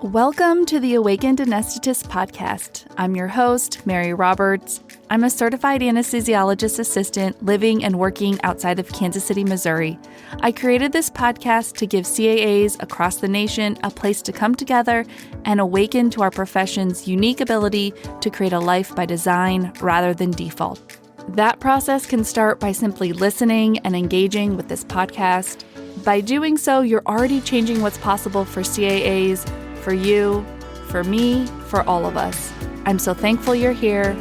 Welcome to the Awakened Anesthetist podcast. I'm your host, Mary Roberts. I'm a certified anesthesiologist assistant living and working outside of Kansas City, Missouri. I created this podcast to give CAAs across the nation a place to come together and awaken to our profession's unique ability to create a life by design rather than default. That process can start by simply listening and engaging with this podcast. By doing so, you're already changing what's possible for CAAs, for you, for me, for all of us. I'm so thankful you're here.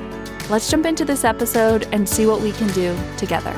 Let's jump into this episode and see what we can do together.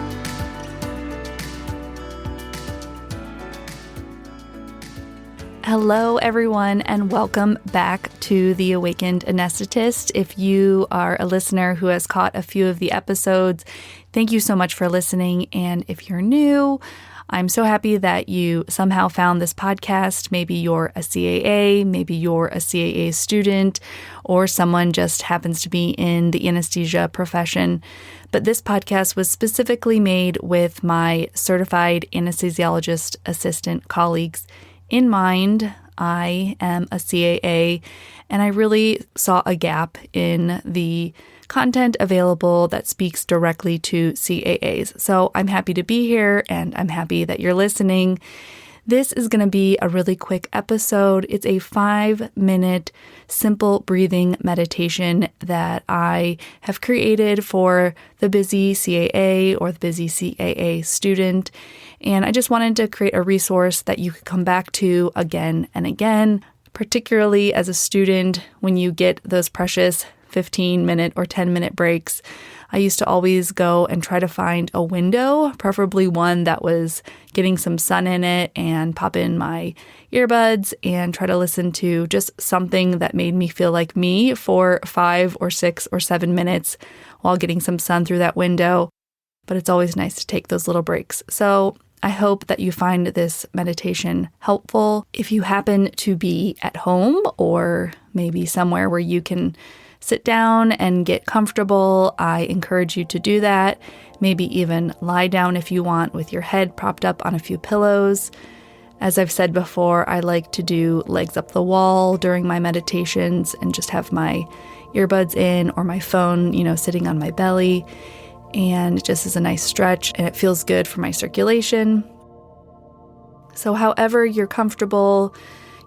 Hello, everyone, and welcome back to the Awakened Anesthetist. If you are a listener who has caught a few of the episodes, thank you so much for listening. And if you're new, I'm so happy that you somehow found this podcast. Maybe you're a CAA, maybe you're a CAA student, or someone just happens to be in the anesthesia profession. But this podcast was specifically made with my certified anesthesiologist assistant colleagues in mind. I am a CAA, and I really saw a gap in the content available that speaks directly to CAAs. So I'm happy to be here, and I'm happy that you're listening. This is going to be a really quick episode. It's a 5-minute simple breathing meditation that I have created for the busy CAA or the busy CAA student. And I just wanted to create a resource that you could come back to again and again, particularly as a student when you get those precious 15-minute or 10-minute breaks. I used to always go and try to find a window, preferably one that was getting some sun in it, and pop in my earbuds and try to listen to just something that made me feel like me for 5 or 6 or 7 minutes while getting some sun through that window. But it's always nice to take those little breaks. So I hope that you find this meditation helpful. If you happen to be at home or maybe somewhere where you can sit down and get comfortable, I encourage you to do that. Maybe even lie down if you want with your head propped up on a few pillows. As I've said before, I like to do legs up the wall during my meditations and just have my earbuds in or my phone, sitting on my belly. And it just is a nice stretch and it feels good for my circulation. So however you're comfortable,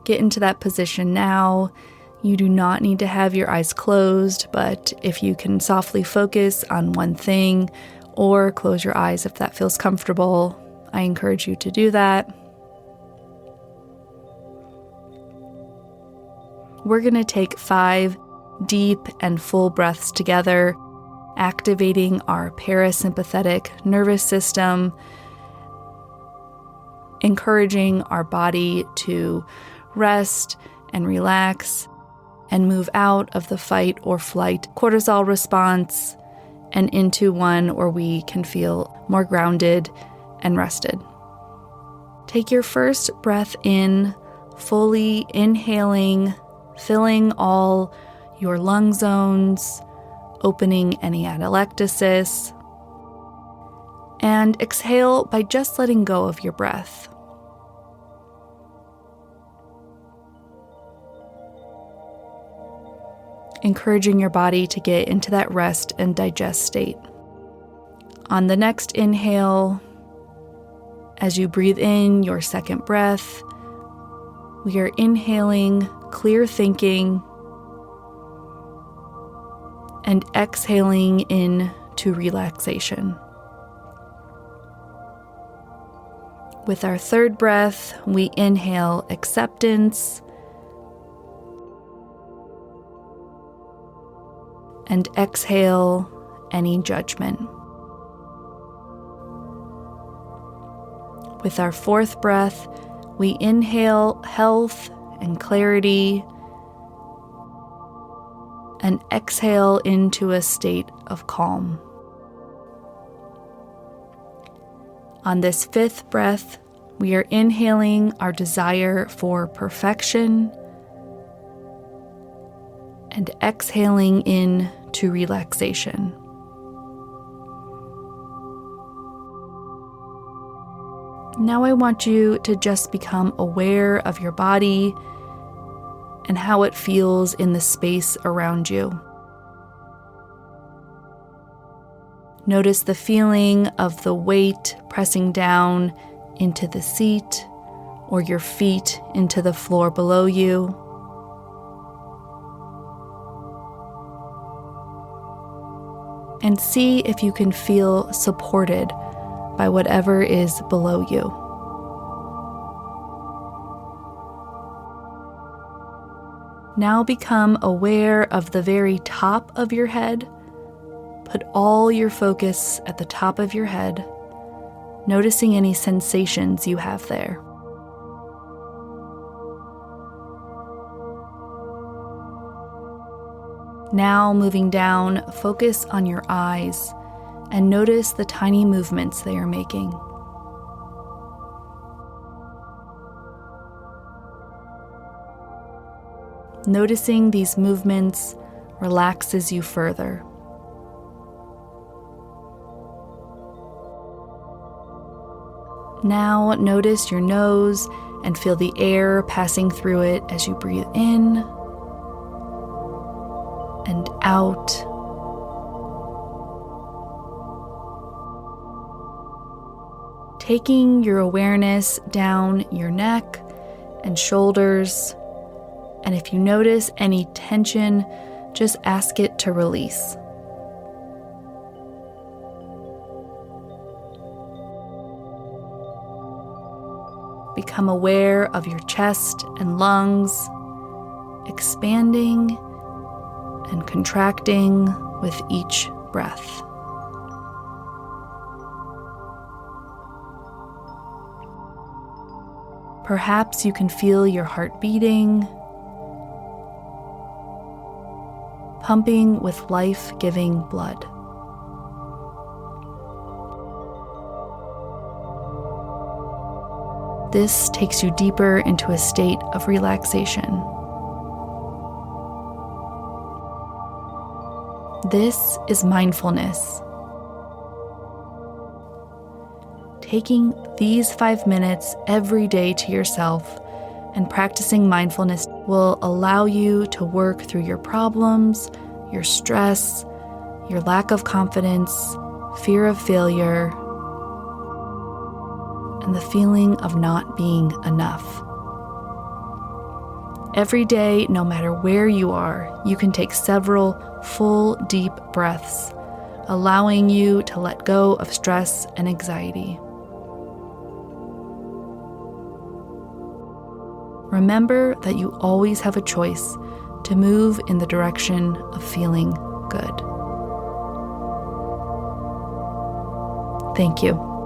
get into that position now. You do not need to have your eyes closed, but if you can softly focus on one thing or close your eyes if that feels comfortable, I encourage you to do that. We're going to take 5 deep and full breaths together, activating our parasympathetic nervous system, encouraging our body to rest and relax and move out of the fight or flight cortisol response and into one where we can feel more grounded and rested. Take your first breath in, fully inhaling, filling all your lung zones, opening any atelectasis, and exhale by just letting go of your breath. Encouraging your body to get into that rest and digest state. On the next inhale, as you breathe in your second breath, we are inhaling clear thinking and exhaling into relaxation. With our third breath, we inhale acceptance and exhale any judgment. With our fourth breath, we inhale health and clarity and exhale into a state of calm. On this fifth breath, we are inhaling our desire for perfection and exhaling into relaxation. Now I want you to just become aware of your body and how it feels in the space around you. Notice the feeling of the weight pressing down into the seat or your feet into the floor below you. And see if you can feel supported by whatever is below you. Now become aware of the very top of your head. Put all your focus at the top of your head, noticing any sensations you have there. Now moving down, focus on your eyes and notice the tiny movements they are making. Noticing these movements relaxes you further. Now notice your nose and feel the air passing through it as you breathe in and out. Taking your awareness down your neck and shoulders, and if you notice any tension, just ask it to release. Become aware of your chest and lungs, expanding and contracting with each breath. Perhaps you can feel your heart beating, pumping with life-giving blood. This takes you deeper into a state of relaxation. This is mindfulness. Taking these 5 minutes every day to yourself and practicing mindfulness will allow you to work through your problems, your stress, your lack of confidence, fear of failure, and the feeling of not being enough. Every day, no matter where you are, you can take several full, deep breaths, allowing you to let go of stress and anxiety. Remember that you always have a choice to move in the direction of feeling good. Thank you.